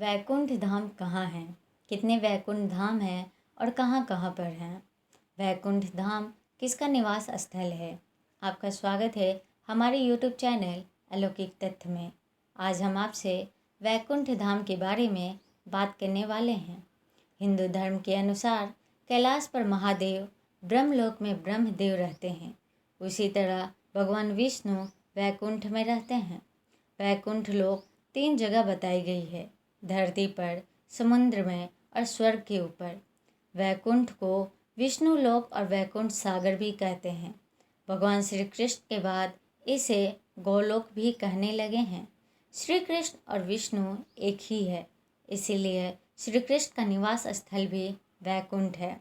वैकुंठ धाम कहाँ है? कितने वैकुंठ धाम हैं और कहाँ कहाँ पर हैं? वैकुंठ धाम किसका निवास स्थल है? आपका स्वागत है हमारे YouTube चैनल अलौकिक तथ्य में। आज हम आपसे वैकुंठ धाम के बारे में बात करने वाले हैं। हिंदू धर्म के अनुसार कैलाश पर महादेव ब्रह्मलोक में ब्रह्मदेव रहते हैं। उसी तरह भगवान विष्णु वैकुंठ में रहते हैं। वैकुंठ लोक 3 जगह बताई गई है, धरती पर, समुद्र में और स्वर्ग के ऊपर। वैकुंठ को विष्णु लोक और वैकुंठ सागर भी कहते हैं। भगवान श्री कृष्ण के बाद इसे गोलोक भी कहने लगे हैं। श्री कृष्ण और विष्णु एक ही है, इसीलिए श्री कृष्ण का निवास स्थल भी वैकुंठ है।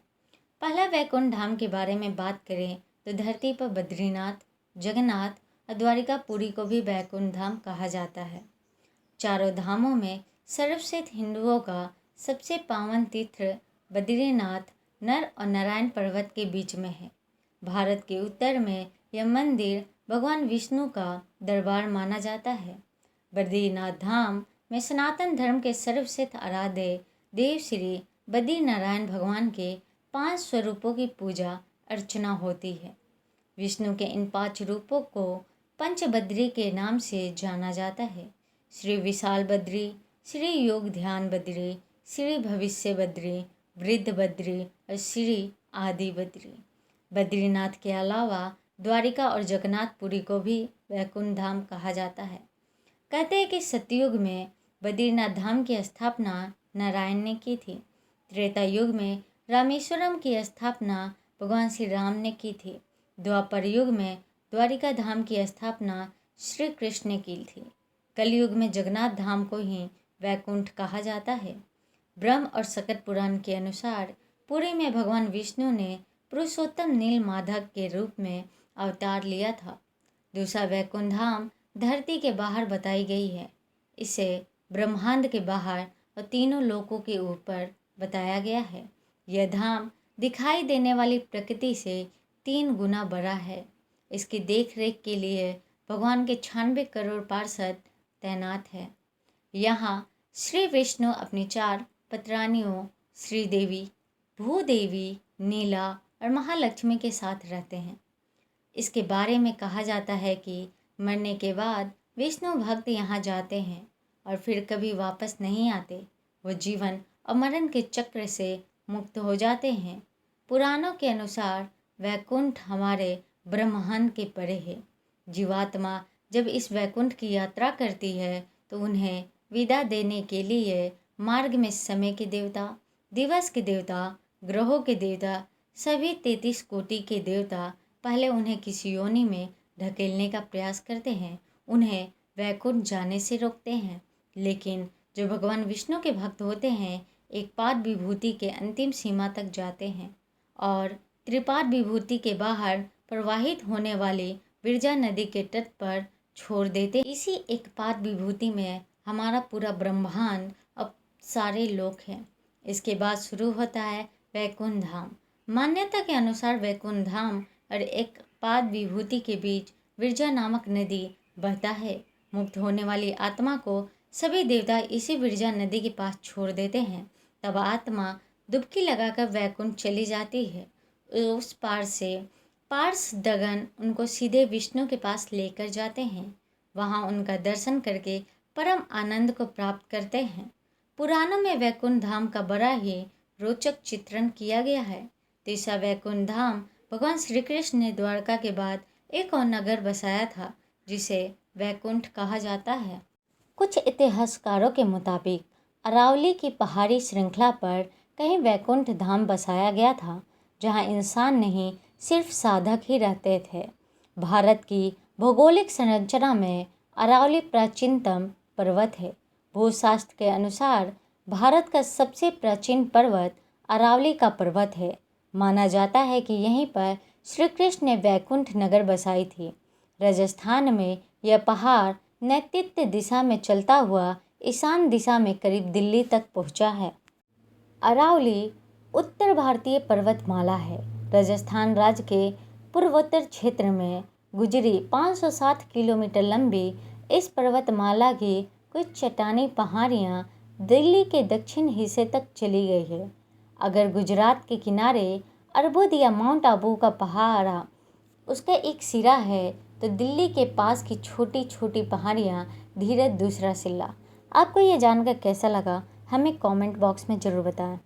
पहला वैकुंठ धाम के बारे में बात करें तो धरती पर बद्रीनाथ, जगन्नाथ और द्वारिकापुरी को भी वैकुंठ धाम कहा जाता है। चारों धामों में सर्वश्रेष्ठ हिंदुओं का सबसे पावन तीर्थ बद्रीनाथ नर और नारायण पर्वत के बीच में है। भारत के उत्तर में यह मंदिर भगवान विष्णु का दरबार माना जाता है। बद्रीनाथ धाम में सनातन धर्म के सर्वश्रेष्ठ आराध्य देव श्री बद्रीनारायण भगवान के 5 स्वरूपों की पूजा अर्चना होती है। विष्णु के इन 5 रूपों को पंचबद्री के नाम से जाना जाता है। श्री विशाल बद्री, श्री योग ध्यान बद्री, श्री भविष्य बद्री, वृद्ध बद्री और श्री आदि बद्री। बद्रीनाथ के अलावा द्वारिका और जगन्नाथपुरी को भी वैकुंठ धाम कहा जाता है। कहते हैं कि सतयुग में बद्रीनाथ धाम की स्थापना नारायण ने की थी। त्रेता युग में रामेश्वरम की स्थापना भगवान श्री राम ने की थी। द्वापर युग में द्वारिका धाम की स्थापना श्री कृष्ण ने की थी। कलयुग में जगन्नाथ धाम को ही वैकुंठ कहा जाता है। ब्रह्म और सकट पुराण के अनुसार पुरी में भगवान विष्णु ने पुरुषोत्तम नील माधव के रूप में अवतार लिया था। दूसरा वैकुंठ धाम धरती के बाहर बताई गई है। इसे ब्रह्मांड के बाहर और तीनों लोकों के ऊपर बताया गया है। यह धाम दिखाई देने वाली प्रकृति से 3 गुना बड़ा है। इसकी देखरेख के लिए भगवान के 96 करोड़ पार्षद तैनात है। यहाँ श्री विष्णु अपनी 4 पत्रानियों श्रीदेवी, भूदेवी, नीला और महालक्ष्मी के साथ रहते हैं। इसके बारे में कहा जाता है कि मरने के बाद विष्णु भक्त यहाँ जाते हैं और फिर कभी वापस नहीं आते। वो जीवन और मरण के चक्र से मुक्त हो जाते हैं। पुराणों के अनुसार वैकुंठ हमारे ब्रह्मांड के परे है। जीवात्मा जब इस वैकुंठ की यात्रा करती है तो उन्हें विदा देने के लिए मार्ग में समय के देवता, दिवस के देवता, ग्रहों के देवता, सभी 33 कोटि के देवता पहले उन्हें किसी योनि में ढकेलने का प्रयास करते हैं, उन्हें वैकुंठ जाने से रोकते हैं। लेकिन जो भगवान विष्णु के भक्त होते हैं एक पाद विभूति के अंतिम सीमा तक जाते हैं और त्रिपाद विभूति के बाहर प्रवाहित होने वाली विरजा नदी के तट पर छोड़ देते। इसी एक पाद विभूति में हमारा पूरा ब्रह्मांड और सारे लोक हैं। इसके बाद शुरू होता है वैकुंठ धाम। मान्यता के अनुसार वैकुंठ धाम और एक पाद विभूति के बीच विरजा नामक नदी बहता है। मुक्त होने वाली आत्मा को सभी देवता इसी विरजा नदी के पास छोड़ देते हैं। तब आत्मा डुबकी लगाकर वैकुंठ चली जाती है। उस पार से पार्षदगण उनको सीधे विष्णु के पास लेकर जाते हैं। वहाँ उनका दर्शन करके परम आनंद को प्राप्त करते हैं। पुराणों में वैकुंठ धाम का बड़ा ही रोचक चित्रण किया गया है। तीसरा वैकुंठ धाम भगवान श्री कृष्ण ने द्वारका के बाद एक और नगर बसाया था जिसे वैकुंठ कहा जाता है। कुछ इतिहासकारों के मुताबिक अरावली की पहाड़ी श्रृंखला पर कहीं वैकुंठ धाम बसाया गया था जहां इंसान नहीं सिर्फ साधक ही रहते थे। भारत की भौगोलिक संरचना में अरावली प्राचीनतम पर्वत है। भूशास्त्र के अनुसार भारत का सबसे प्राचीन पर्वत अरावली का पर्वत है। माना जाता है कि यहीं पर श्री कृष्ण ने वैकुंठ नगर बसाई थी। राजस्थान में यह पहाड़ नैऋत्य दिशा में चलता हुआ ईशान दिशा में करीब दिल्ली तक पहुंचा है। अरावली उत्तर भारतीय पर्वतमाला है। राजस्थान राज्य के पूर्वोत्तर क्षेत्र में गुजरी 560 किलोमीटर लंबी इस पर्वतमाला की कुछ चट्टानी पहाड़ियाँ दिल्ली के दक्षिण हिस्से तक चली गई है। अगर गुजरात के किनारे अर्बुद या माउंट आबू का पहाड़ा उसका एक सिरा है, तो दिल्ली के पास की छोटी छोटी पहाड़ियाँ धीरज दूसरा सिला। आपको ये जानकर कैसा लगा, हमें कमेंट बॉक्स में ज़रूर बताएं।